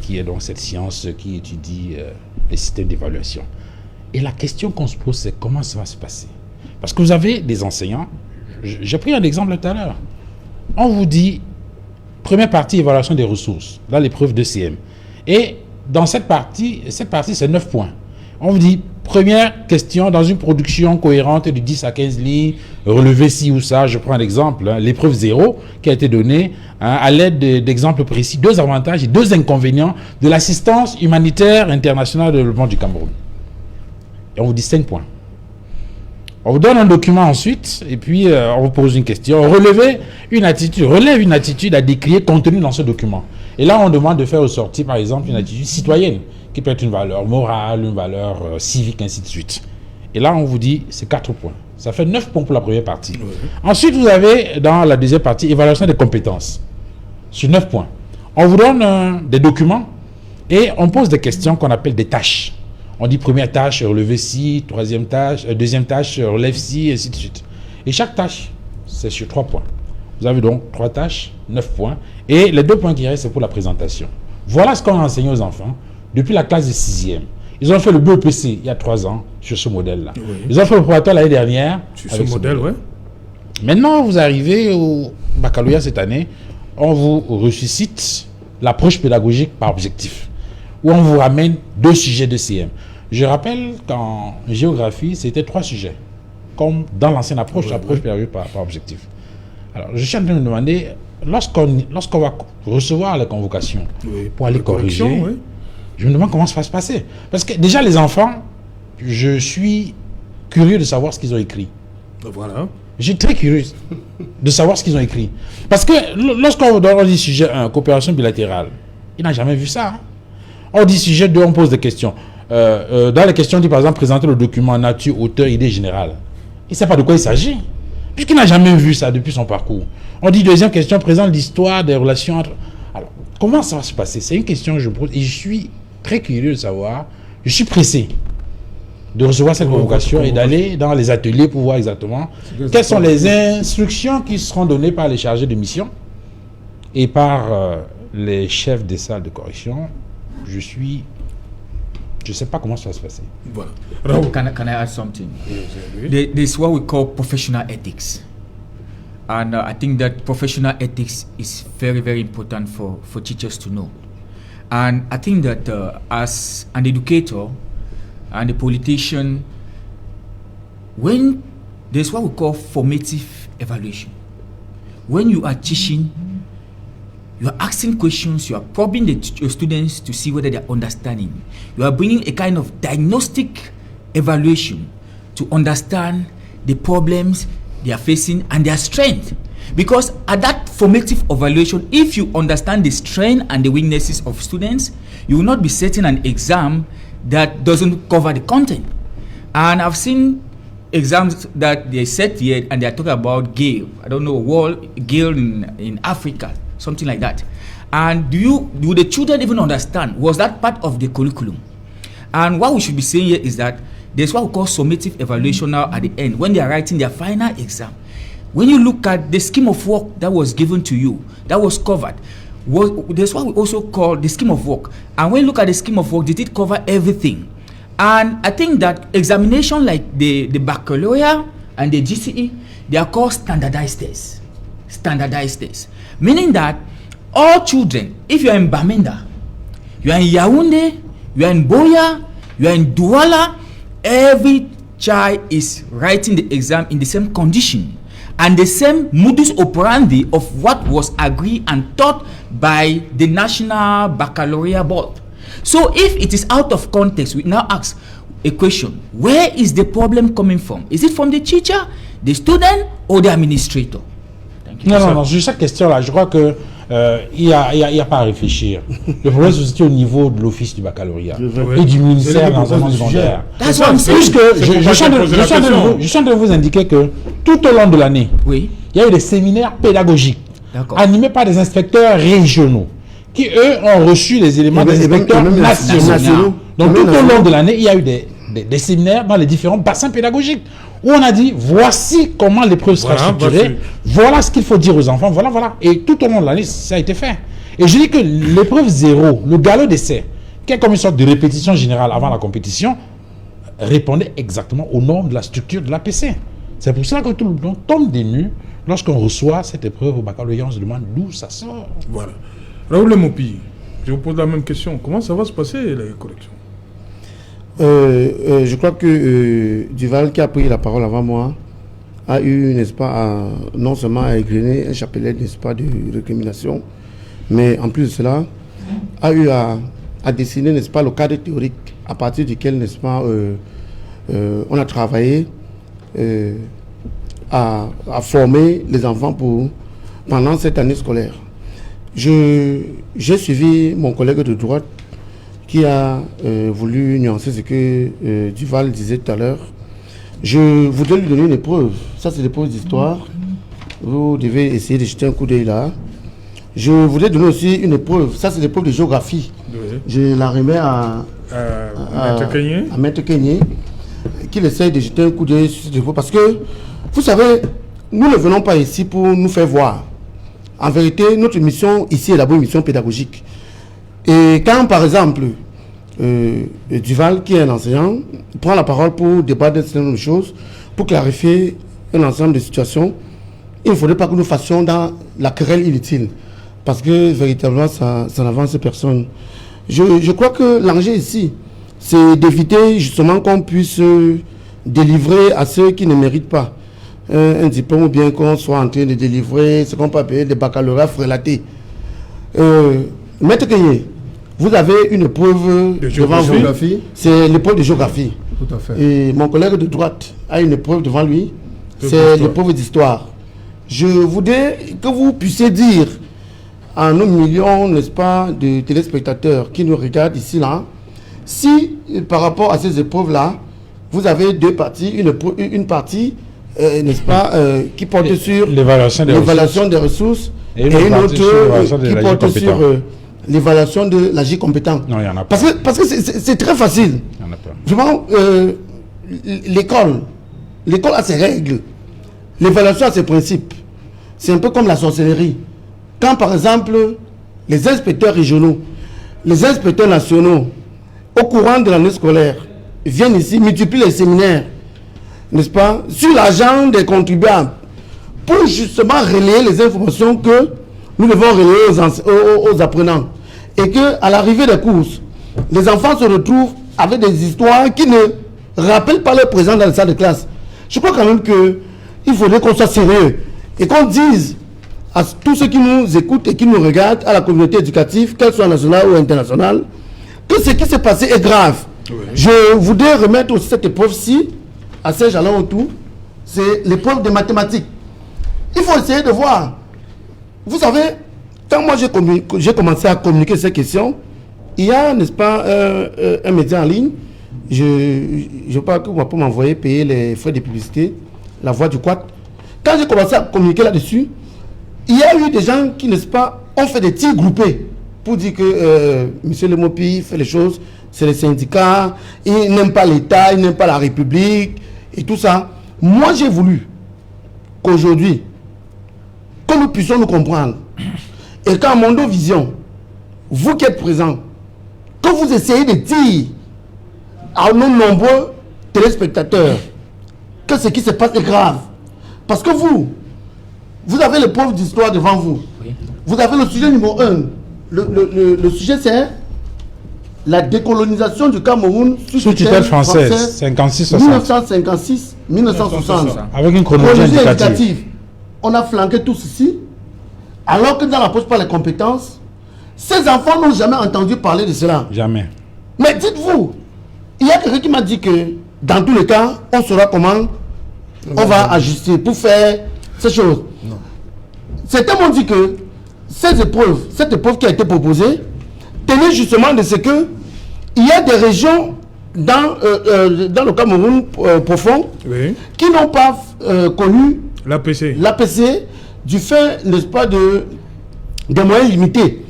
E: qui est donc cette science qui étudie les systèmes d'évaluation. Et la question qu'on se pose, c'est comment ça va se passer? Parce que vous avez des enseignants, j'ai pris un exemple tout à l'heure. On vous dit, première partie, évaluation des ressources, là l'épreuve de CM. Et dans cette partie c'est 9 points. On vous dit, première question, dans une production cohérente de 10 à 15 lignes, relever ci ou ça, je prends un exemple, l'épreuve 0 qui a été donnée à l'aide d'exemples précis, 2 avantages et 2 inconvénients de l'assistance humanitaire internationale de développement du Cameroun. Et on vous dit 5 points. On vous donne un document ensuite, et puis on vous pose une question. Relève une attitude à décrire contenue dans ce document. Et là, on demande de faire ressortir, par exemple, une attitude citoyenne, qui peut être une valeur morale, une valeur civique, ainsi de suite. Et là, on vous dit, c'est 4 points. Ça fait 9 points pour la première partie. Oui. Ensuite, vous avez, dans la deuxième partie, évaluation des compétences, sur 9 points. On vous donne des documents, et on pose des questions qu'on appelle des tâches. On dit première tâche, relever ci, deuxième tâche, relève ci, ainsi de suite. Et chaque tâche, c'est sur 3 points. Vous avez donc 3 tâches, 9 points. Et les 2 points qui restent, c'est pour la présentation. Voilà ce qu'on a enseigné aux enfants depuis la classe de 6e. Ils ont fait le BEPC il y a 3 ans sur ce modèle-là. Oui. Ils ont fait le préparatoire l'année dernière.
A: Sur ce modèle, oui.
E: Maintenant, vous arrivez au baccalauréat cette année, on vous ressuscite l'approche pédagogique par objectif, où on vous ramène 2 sujets de CM. Je rappelle qu'en géographie, c'était 3 sujets, comme dans l'ancienne approche, l'approche pédagogique par objectif. Alors, je suis en train de me demander, lorsqu'on va recevoir la convocation pour aller corriger, je me demande comment ça va se passer. Parce que déjà, les enfants, je suis curieux de savoir ce qu'ils ont écrit.
A: Voilà.
E: Je suis très curieux de savoir ce qu'ils ont écrit. Parce que lorsqu'on dit sujet 1, coopération bilatérale, il n'a jamais vu ça. Hein. On dit sujet 2, on pose des questions. Dans les questions, on dit par exemple présenter le document nature, auteur, idée générale. Il ne sait pas de quoi il s'agit, puisqu'il n'a jamais vu ça depuis son parcours. On dit deuxième question, présente l'histoire des relations entre... Alors, comment ça va se passer? C'est une question que je pose et je suis très curieux de savoir. Je suis pressé de recevoir cette convocation et d'aller dans les ateliers pour voir exactement quelles sont les instructions qui seront données par les chargés de mission et par les chefs des salles de correction. Je ne sais pas comment ça va se passer.
A: Voilà.
B: Can I add something? There's what we call professional ethics. And I think that professional ethics is very, very important for teachers to know. And I think that as an educator and a politician, when there's what we call formative evaluation, when you are teaching, you are asking questions, you are probing your students to see whether they are understanding. You are bringing a kind of diagnostic evaluation to understand the problems they are facing and their strength. Because at that formative evaluation, if you understand the strength and the weaknesses of students, you will not be setting an exam that doesn't cover the content. And I've seen exams that they set here and they're talking about Gale. I don't know, Gale in Africa, something like that. And do the children even understand? Was that part of the curriculum? And what we should be saying here is that there's what we call summative evaluation now at the end, when they are writing their final exam. When you look at the scheme of work that was given to you, that was covered, there's what we also call the scheme of work. And when you look at the scheme of work, did it cover everything? And I think that examination like the baccalaureate and the GCE, they are called standardized tests. Standardized tests. Meaning that all children, if you are in Bamenda, you are in Yaoundé, you are in Boya, you are in Douala, every child is writing the exam in the same condition and the same modus operandi of what was agreed and taught by the National Baccalaureate Board. So if it is out of context, we now ask a question: where is the problem coming from? Is it from the teacher, the student, or the administrator?
E: Thank you. Non, sur cette question-là, je crois que il y a pas à réfléchir. Le problème se situe au niveau de l'office du baccalauréat et du ministère d'enseignement secondaire. Puisque je suis en train de vous indiquer que tout au long de l'année, il y a eu des séminaires pédagogiques animés par des inspecteurs régionaux qui, eux, ont reçu les éléments des inspecteurs nationaux. Donc tout au long de l'année, il y a eu des séminaires dans les différents bassins pédagogiques où on a dit voici comment l'épreuve sera structurée, voilà ce qu'il faut dire aux enfants, voilà. Et tout au long de l'année, ça a été fait. Et je dis que l'épreuve 0, le galop d'essai, qui est comme une sorte de répétition générale avant la compétition, répondait exactement aux normes de la structure de l'APC. C'est pour ça que tout le monde tombe des nues lorsqu'on reçoit cette épreuve au baccalauréat, on se demande d'où ça sort.
A: Voilà. Raoul Mopi, je vous pose la même question. Comment ça va se passer, les corrections?
D: Je crois que Duval, qui a pris la parole avant moi, a eu, n'est-ce pas, non seulement à égrener un chapelet, n'est-ce pas, de récrimination, mais en plus de cela, a eu à dessiner, n'est-ce pas, le cadre théorique à partir duquel, n'est-ce pas, on a travaillé à former les enfants pendant cette année scolaire. J'ai suivi mon collègue de droite qui a voulu nuancer ce que Duval disait tout à l'heure. Je voudrais lui donner une épreuve. Ça, c'est l'épreuve d'histoire. Vous devez essayer de jeter un coup d'œil là. Je voudrais donner aussi une épreuve. Ça, c'est l'épreuve de géographie. Oui. Je la remets à Maître Kenyé, qu'il essaye de jeter un coup d'œil sur cette épreuve. Parce que, vous savez, nous ne venons pas ici pour nous faire voir. En vérité, notre mission ici est d'abord une mission pédagogique. Et quand, par exemple, Duval, qui est un enseignant, prend la parole pour débattre d'un certain nombre de choses, pour clarifier un ensemble de situations, il ne faudrait pas que nous fassions dans la querelle inutile. Parce que, véritablement, ça n'avance personne. Je crois que l'enjeu ici, c'est d'éviter justement qu'on puisse délivrer à ceux qui ne méritent pas un diplôme, ou bien qu'on soit en train de délivrer ce qu'on peut appeler des baccalauréats frélatés. Maître Kenyé, vous avez une épreuve devant vous. C'est l'épreuve de géographie.
C: Tout à fait.
D: Et mon collègue de droite a une épreuve devant lui. C'est l'épreuve d'histoire. Je voudrais que vous puissiez dire à nos millions, n'est-ce pas, de téléspectateurs qui nous regardent ici, là, si par rapport à ces épreuves-là, vous avez deux parties, une partie, n'est-ce pas, qui porte sur l'évaluation des ressources et une autre qui porte sur l'évaluation de l'agir compétent.
E: Non, il y en a pas.
D: Parce que c'est très facile.
E: Il y en a pas.
D: Vraiment, l'école a ses règles. L'évaluation a ses principes. C'est un peu comme la sorcellerie. Quand, par exemple, les inspecteurs régionaux, les inspecteurs nationaux, au courant de l'année scolaire, viennent ici, multiplient les séminaires, n'est-ce pas, sur l'argent des contribuables, pour justement relayer les informations que nous devons relayer aux apprenants. Et qu'à l'arrivée des courses, les enfants se retrouvent avec des histoires qui ne rappellent pas leur présence dans la salle de classe. Je crois quand même qu'il faudrait qu'on soit sérieux et qu'on dise à tous ceux qui nous écoutent et qui nous regardent, à la communauté éducative, qu'elle soit nationale ou internationale, que ce qui s'est passé est grave. Oui. Je voudrais remettre aussi cette épreuve-ci à Serge-Alain Autou, c'est l'épreuve de mathématiques. Il faut essayer de voir. Vous savez, quand moi j'ai commencé à communiquer ces questions, il y a, n'est-ce pas, un média en ligne. Je parle que on va pas m'envoyer payer les frais de publicité, la voix du quad. Quand j'ai commencé à communiquer là-dessus, il y a eu des gens qui, n'est-ce pas, ont fait des tirs groupés pour dire que M. Lemopi fait les choses, c'est les syndicats, il n'aime pas l'État, il n'aime pas la République et tout ça. Moi, j'ai voulu qu'aujourd'hui, que nous puissions nous comprendre. Et qu'en Mondo Vision, vous qui êtes présents, que vous essayez de dire à nos nombreux téléspectateurs que ce qui se passe est grave. Parce que vous avez le pauvre d'histoire devant vous. Oui. Vous avez le sujet numéro 1. Le sujet, c'est la décolonisation du Cameroun sous tutelle française 1956-1960.
E: Avec une chronologie indicative.
D: On a flanqué tout ceci, alors que dans la poche par les compétences, ces enfants n'ont jamais entendu parler de cela.
E: Jamais.
D: Mais dites-vous, il y a quelqu'un qui m'a dit que dans tous les cas, on saura comment on va ajuster pour faire ces choses. Non. Certains m'ont dit que cette épreuve qui a été proposée, tenait justement de ce que il y a des régions dans le Cameroun profond qui n'ont pas connu l'APC du fait, n'est-ce pas, de moyens limités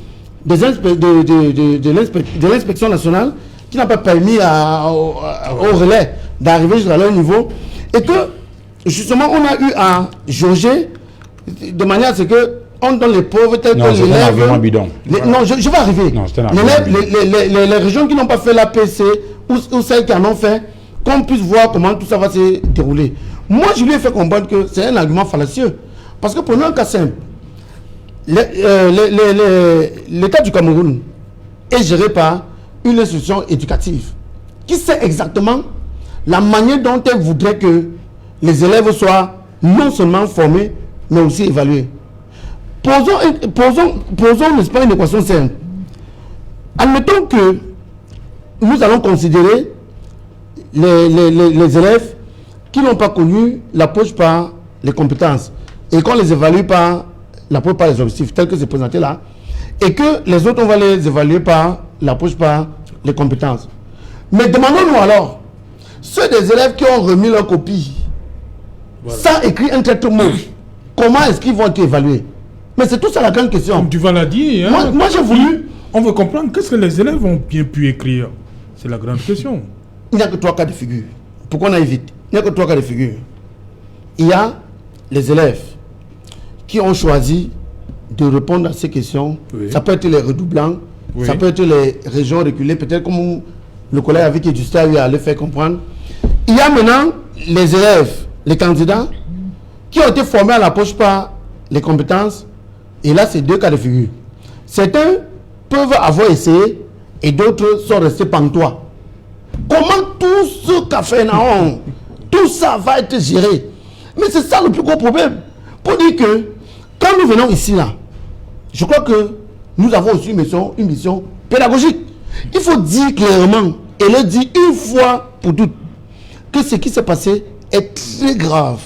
D: de l'inspection nationale qui n'a pas permis au relais d'arriver jusqu'à leur niveau et que justement on a eu à jauger de manière à ce que on donne les pauvres tels que l'élève. Non, je vais arriver. Les régions qui n'ont pas fait l'APC ou celles qui en ont fait, qu'on puisse voir comment tout ça va se dérouler. Moi, je lui ai fait comprendre que c'est un argument fallacieux. Parce que prenons un cas simple. L'État du Cameroun est géré par une institution éducative qui sait exactement la manière dont elle voudrait que les élèves soient non seulement formés, mais aussi évalués. Posons, n'est-ce pas, une équation simple. Admettons que nous allons considérer les élèves qui n'ont pas connu l'approche par les compétences et qu'on les évalue par l'approche par les objectifs tels que c'est présenté là, et que les autres, on va les évaluer par l'approche par les compétences. Mais demandons-nous alors, ceux des élèves qui ont remis leur copie, sans écrire un trait mot, comment est-ce qu'ils vont être évalués? Mais c'est tout ça la grande question.
A: Comme tu vas la dire, hein, moi j'ai voulu. On veut comprendre qu'est-ce que les élèves ont bien pu écrire. C'est la grande question.
D: Il n'y a que 3 cas de figure. Pourquoi on aille vite? Il n'y a que 3 cas de figure. Il y a les élèves qui ont choisi de répondre à ces questions. Oui. Ça peut être les redoublants, oui. Ça peut être les régions reculées, peut-être comme le collègue avec qui Justin a eu à le faire comprendre. Il y a maintenant les élèves, les candidats, qui ont été formés à l'approche par les compétences. Et là, c'est 2 cas de figure. Certains peuvent avoir essayé et d'autres sont restés pantois. Comment tout ce qu'a fait Naon, tout ça va être géré? Mais c'est ça le plus gros problème. Pour dire que quand nous venons ici, là, je crois que nous avons aussi une mission pédagogique. Il faut dire clairement et le dire une fois pour toutes que ce qui s'est passé est très grave.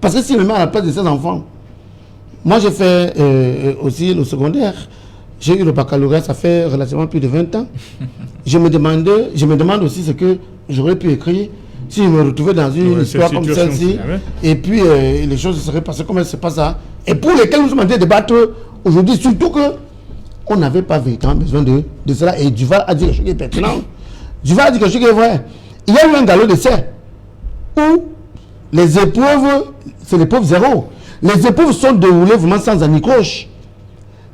D: Parce que si je me mets à la place de ces enfants, moi j'ai fait aussi le secondaire, j'ai eu le baccalauréat, ça fait relativement plus de 20 ans. Je me demande aussi ce que j'aurais pu écrire si je me retrouvais dans une histoire comme celle-ci, et puis les choses seraient passées comme elles se passent là, et pour lesquelles nous sommes en train de débattre aujourd'hui, surtout que on n'avait pas véritablement besoin de cela, et Duval a dit quelque chose qui est pertinent. Duval a dit quelque chose qui est vrai. Il y a eu un galop d'essai où les épreuves, c'est l'épreuve 0. Les épreuves sont déroulées vraiment sans anicroche.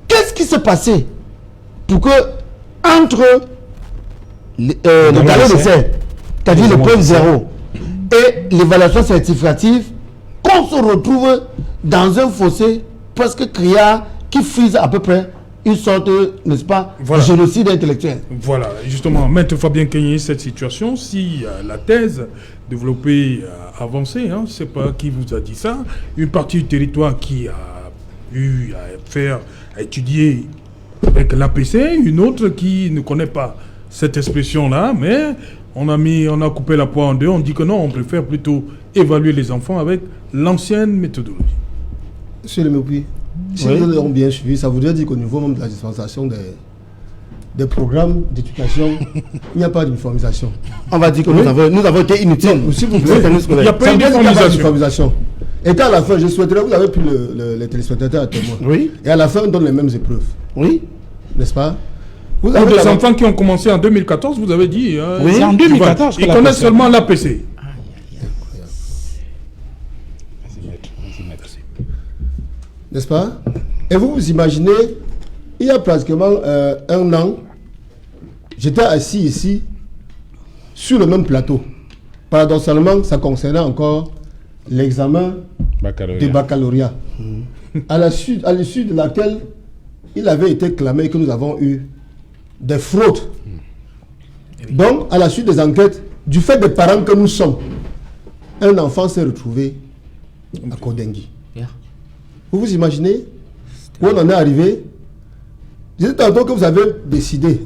D: Qu'est-ce qui s'est passé pour que, entre le galop d'essai, c'est-à-dire l'épreuve 0, et l'évaluation certificative, qu'on se retrouve dans un fossé presque criard qui frise à peu près une sorte, n'est-ce pas, de génocide intellectuel.
A: Voilà, justement, Maître Fabien Kenyé, cette situation, si la thèse développée, avancée, hein, je ne sais pas qui vous a dit ça, une partie du territoire qui a eu à étudier avec l'APC, une autre qui ne connaît pas cette expression-là, mais on a coupé la poire en deux, on dit que non, on préfère plutôt évaluer les enfants avec l'ancienne méthodologie.
C: Monsieur le Mépi, si nous l'avons bien suivi, ça voudrait dire qu'au niveau même de la dispensation des programmes d'éducation, il n'y a pas d'uniformisation.
D: On va dire que nous avons été inutiles.
C: S'il vous plaît,
A: il n'y a pas
C: d'uniformisation. Et qu'à la fin, je souhaiterais, vous avez pris les téléspectateurs à témoin.
D: Oui.
C: Et à la fin, on donne les mêmes épreuves.
D: Oui.
C: N'est-ce pas?
A: Vous avez des enfants qui ont commencé en 2014, vous avez dit.
E: Oui, c'est en 2014.
A: Ils connaissent seulement l'APC.
C: N'est-ce pas? Et vous vous imaginez, il y a pratiquement 1 an, j'étais assis ici, sur le même plateau. Paradoxalement, ça concernait encore l'examen du baccalauréat. À l'issue de laquelle il avait été clamé que nous avons eu des fraudes. Donc, à la suite des enquêtes, du fait des parents que nous sommes, un enfant s'est retrouvé à Kodengui. Vous vous imaginez où on en est arrivé? Je dis tantôt que vous avez décidé,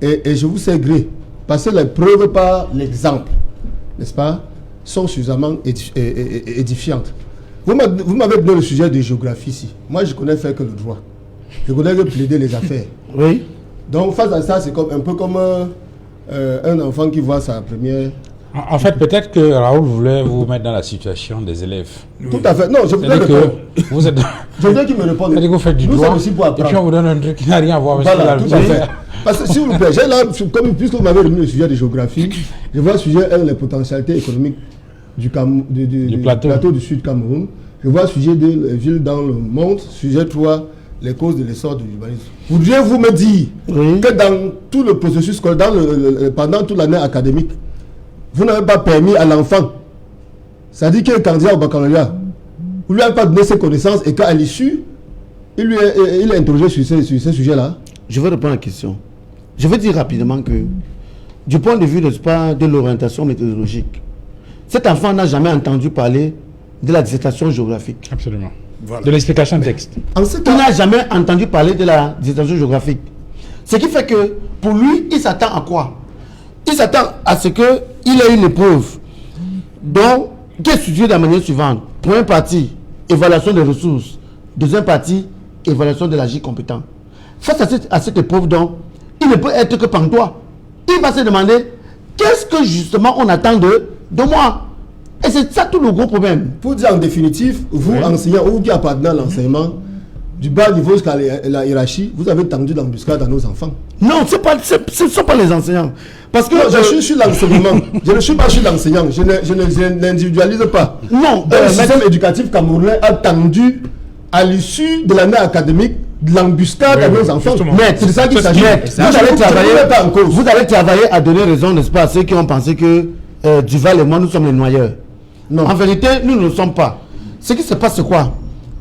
C: et je vous sais gré, parce que les preuves par l'exemple, n'est-ce pas, sont suffisamment édifiantes. Vous m'avez donné le sujet de géographie ici. Moi, je connais faire que le droit. Je connais que plaider les affaires.
D: Oui.
C: Donc, face à ça, c'est un peu comme un enfant qui voit sa première...
E: En fait, peut-être que Raoul voulait vous mettre dans la situation des élèves.
C: Tout à fait. Non, je voudrais répondre.
E: Vous êtes...
C: Je voudrais qu'il me réponde.
E: C'est-à-dire que vous faites du droit, et puis on vous donne un truc qui n'a rien à voir avec ce
C: voilà, tout à fait. Parce que, s'il vous plaît, j'ai là, puisque vous m'avez remis le sujet de géographie, je vois le sujet, les potentialités économiques du plateau du Sud Cameroun. Je vois le sujet des villes dans le monde. Sujet 3, les causes de l'essor de l'urbanisme. Voudriez-vous me dire que dans tout le processus scolaire, pendant toute l'année académique, vous n'avez pas permis à l'enfant, c'est-à-dire qu'il est candidat au baccalauréat, vous ne lui avez pas donné ses connaissances et qu'à l'issue, il est interrogé sur ces sujets-là?
D: Je vais répondre à la question. Je vais dire rapidement que, du point de vue de l'orientation méthodologique, cet enfant n'a jamais entendu parler de la dissertation géographique.
E: Absolument. Voilà. De l'explication de texte.
D: Il n'a jamais entendu parler de la dissertation géographique. Ce qui fait que, pour lui, il s'attend à quoi? Il s'attend à ce qu'il ait une épreuve qui est située de la manière suivante. Première partie, évaluation des ressources. Deuxième partie, évaluation de l'agir compétent. Face à cette épreuve, donc, il ne peut être que pantois. Il va se demander, qu'est-ce que justement on attend de moi? Et c'est ça tout le gros problème.
C: Pour dire en définitive, vous, enseignants, ou vous qui appartenez à l'enseignement, du bas niveau jusqu'à la hiérarchie, vous avez tendu l'embuscade à nos enfants.
D: Non, ce ne sont pas les enseignants. Parce que
C: je suis sur l'enseignement. Je ne suis pas sur l'enseignant. Je n'individualise pas.
D: Non.
C: Le système éducatif camerounais a tendu à l'issue de l'année académique de l'embuscade à nos enfants.
D: Mais c'est ça qu'il s'agit. Vous allez travailler à donner raison, n'est-ce pas, à ceux qui ont pensé que Duval et moi, nous sommes les noyeurs. Non. En vérité, nous ne le sommes pas. Ce qui se passe, c'est quoi?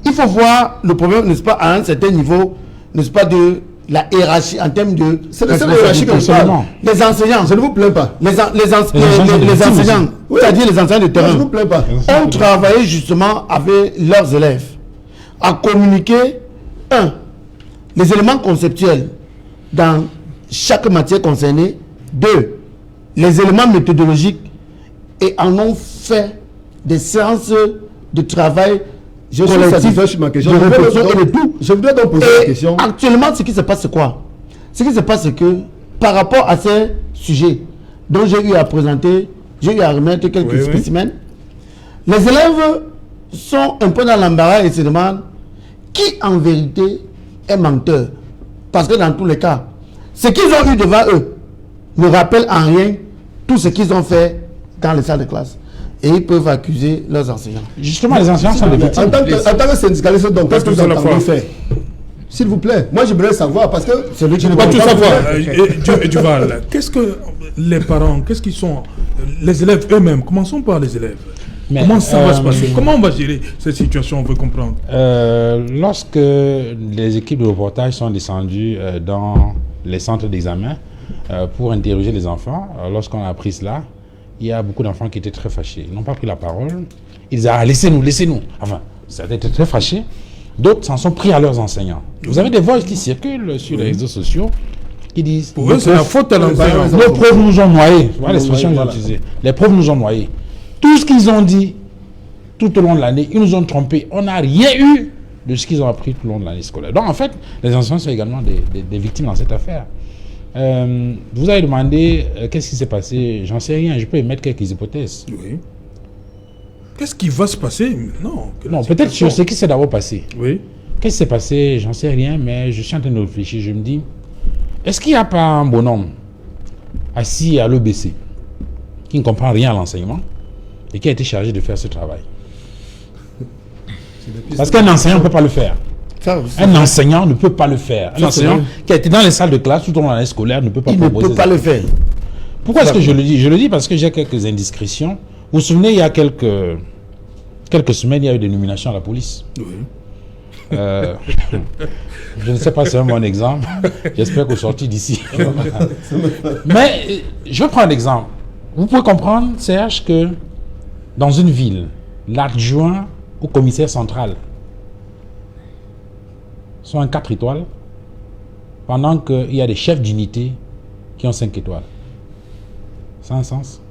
D: Il faut voir le problème, n'est-ce pas, à un certain niveau, n'est-ce pas, de la hiérarchie en termes de...
C: C'est la hiérarchie que je parle.
D: Les enseignants.
C: Je ne vous plains pas.
D: Les enseignants, c'est-à-dire les enseignants de terrain.
C: Je ne vous plains pas.
D: Ont travaillé justement avec leurs élèves à communiquer, les éléments conceptuels dans chaque matière concernée, 2, les éléments méthodologiques, et en ont fait des séances de travail.
C: Je suis satisfait sur ma question. Je voudrais donc poser la question.
D: Actuellement, ce qui se passe, c'est quoi? Ce qui se passe, c'est que par rapport à ces sujets dont j'ai eu à présenter, j'ai eu à remettre quelques spécimens, les élèves sont un peu dans l'embarras et se demandent qui en vérité est menteur. Parce que dans tous les cas, ce qu'ils ont eu devant eux ne rappelle en rien tout ce qu'ils ont fait dans les salles de classe. Et ils peuvent accuser leurs enseignants.
E: Justement, les enseignants sont des victimes.
C: En tant que syndicaliste, donc, qu'est-ce que vous entendez faire? S'il vous plaît, moi j'aimerais savoir, parce que
A: je ne pas tout savoir. Duval, qu'est-ce que les parents, qu'est-ce qu'ils sont, les élèves eux-mêmes, commençons par les élèves. Comment ça va se passer? Comment on va gérer cette situation? On veut comprendre.
E: Lorsque les équipes de reportage sont descendues dans les centres d'examen pour interroger les enfants, lorsqu'on a appris cela, il y a beaucoup d'enfants qui étaient très fâchés. Ils n'ont pas pris la parole. Ils disaient, laissez-nous. Enfin, ça a été très fâché. D'autres s'en sont pris à leurs enseignants. Vous avez des voix qui circulent sur les réseaux sociaux qui disent...
A: Pour eux, c'est la faute à l'enseignant.
E: Les profs nous ont noyés. Voilà l'expression qu'ils ont utilisée. Les profs nous ont noyés. Tout ce qu'ils ont dit tout au long de l'année, ils nous ont trompés. On n'a rien eu de ce qu'ils ont appris tout au long de l'année scolaire. Donc, en fait, les enseignants sont également des victimes dans cette affaire. Vous avez demandé qu'est-ce qui s'est passé. J'en sais rien. Je peux émettre quelques hypothèses.
A: Oui. Qu'est-ce qui va se passer?
E: Non, peut-être sur ce qui s'est d'abord passé.
A: Oui.
E: Qu'est-ce qui s'est passé? J'en sais rien, mais je suis en train de réfléchir. Je me dis, est-ce qu'il n'y a pas un bonhomme assis à l'EBC qui ne comprend rien à l'enseignement et qui a été chargé de faire ce travail? Parce qu'un enseignant ne peut pas le faire. Un enseignant ne peut pas le faire. Un enseignant qui a été dans les salles de classe tout au long de l'année scolaire ne peut pas proposer.
D: Il ne peut pas le faire.
E: Pourquoi est-ce que je le dis? Je le dis parce que j'ai quelques indiscrétions. Vous vous souvenez, il y a quelques semaines, il y a eu des nominations à la police.
A: Oui.
E: Je ne sais pas si c'est un bon exemple. J'espère qu'au sorti d'ici. Mais je vais prendre un exemple. Vous pouvez comprendre, Serge, que dans une ville, l'adjoint au commissaire central sont un 4 étoiles, pendant qu'il y a des chefs d'unité qui ont 5 étoiles. Ça a un sens.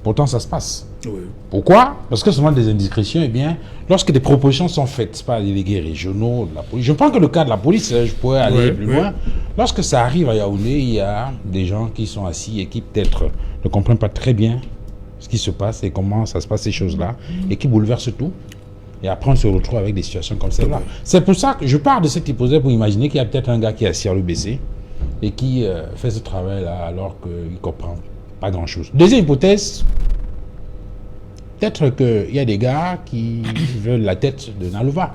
E: Pourtant, ça se passe.
A: Oui.
E: Pourquoi? Parce que souvent des indiscrétions, eh bien, lorsque des propositions sont faites par les délégués régionaux de la police, je prends que le cas de la police, je pourrais aller plus loin. Lorsque ça arrive à Yaoundé, il y a des gens qui sont assis et qui peut-être ne comprennent pas très bien ce qui se passe et comment ça se passe ces choses-là, et qui bouleversent tout. Et après, on se retrouve avec des situations comme celle-là. C'est pour ça que je pars de cette hypothèse pour imaginer qu'il y a peut-être un gars qui est assis à l'EBC et qui fait ce travail-là alors qu'il ne comprend pas grand-chose. Deuxième hypothèse, peut-être qu'il y a des gars qui veulent la tête de Nalouva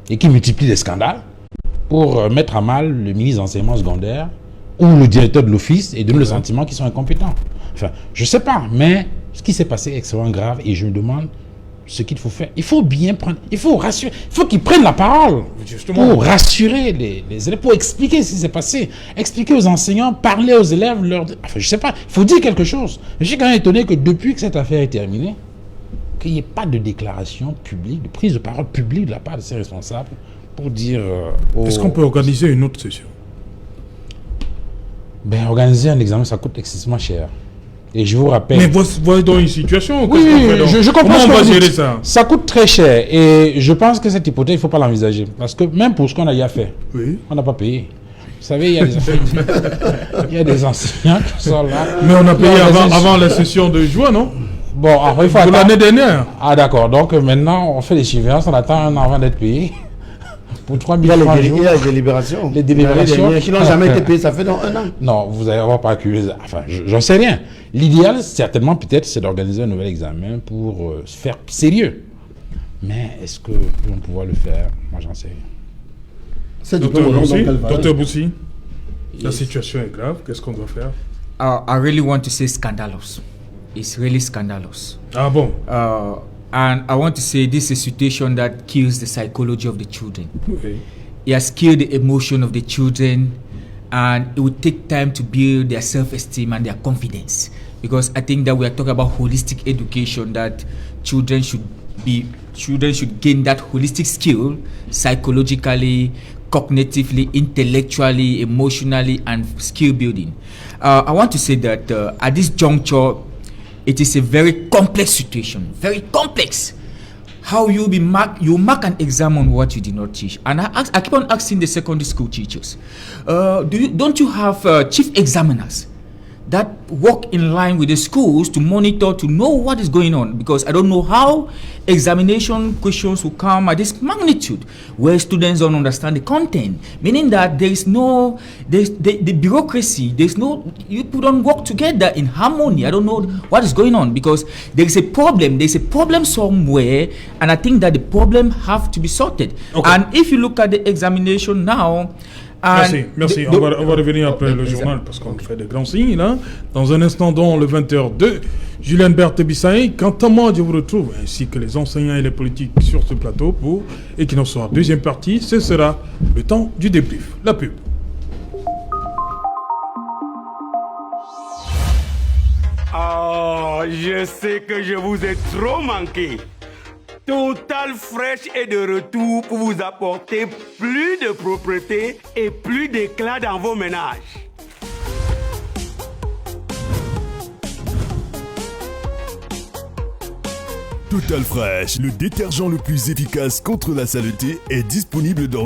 E: et qui multiplient les scandales pour mettre à mal le ministre d'enseignement secondaire ou le directeur de l'office et donner le sentiment qu'ils sont incompétents. Enfin, je ne sais pas, mais ce qui s'est passé est extrêmement grave et je me demande ce qu'il faut faire. Il faut bien prendre, il faut rassurer, il faut qu'ils prennent la parole. Justement. Pour rassurer les élèves, pour expliquer ce qui s'est passé, expliquer aux enseignants, parler aux élèves, leur... Enfin, je sais pas, il faut dire quelque chose. Je suis quand même étonné que depuis que cette affaire est terminée, qu'il n'y ait pas de déclaration publique, de prise de parole publique de la part de ces responsables pour dire...
A: Est-ce qu'on peut organiser une autre session?
E: Ben, organiser un examen, ça coûte excessivement cher. Et je vous rappelle...
A: Mais voyez dans une situation...
E: Oui, je comprends.
A: Comment on va gérer ça?
E: Ça coûte très cher. Et je pense que cette hypothèse, il ne faut pas l'envisager. Parce que même pour ce qu'on a déjà fait, on n'a pas payé. Vous savez, il y a des il y a des enseignants qui sont là.
A: Mais on a payé avant la session de juin, non?
E: Bon, après, il faut attendre...
A: l'année dernière.
E: Ah d'accord. Donc maintenant, on fait les surveillances, on attend un an avant d'être payé. Pour 3 000 francs.
D: Il y a les délibérations.
E: Les délibérations
D: qui n'ont jamais été payées, ça fait donc un an.
E: Non, vous allez avoir pas accusé. Enfin, j'en sais rien. L'idéal, certainement, peut-être, c'est d'organiser un nouvel examen pour se faire sérieux. Mais est-ce que on pouvoir le faire? Moi, j'en sais rien.
A: Docteur Boussi, la situation est grave. Qu'est-ce qu'on doit faire?
B: I really want to say scandalous. It's really scandalous.
A: Ah bon?
B: And I want to say this is a situation that kills the psychology of the children.
A: Okay.
B: It has killed the emotion of the children, and it will take time to build their self-esteem and their confidence. Because I think that we are talking about holistic education, that children should gain that holistic skill psychologically, cognitively, intellectually, emotionally, and skill building. I want to say that at this juncture, it is a very complex situation, very complex. How you mark an exam on what you did not teach. And I keep on asking the secondary school teachers, don't you have chief examiners that work in line with the schools to monitor, to know what is going on? Because I don't know how examination questions will come at this magnitude, where students don't understand the content, meaning that there is no, the bureaucracy, you people don't work together in harmony. I don't know what is going on, because there is a problem somewhere, and I think that the problem have to be sorted. Okay. And if you look at the examination now,
A: Merci. On va revenir après le journal parce qu'on fait des grands signes là. Dans un instant, dans le 20h02, Julien Berthe Bissaï, quant à moi, je vous retrouve, ainsi que les enseignants et les politiques sur ce plateau pour Equinox Soir. Deuxième partie, ce sera le temps du débrief. La pub.
F: Oh, je sais que je vous ai trop manqué. Total Fresh est de retour pour vous apporter plus de propreté et plus d'éclat dans vos ménages.
G: Total Fresh, le détergent le plus efficace contre la saleté, est disponible dans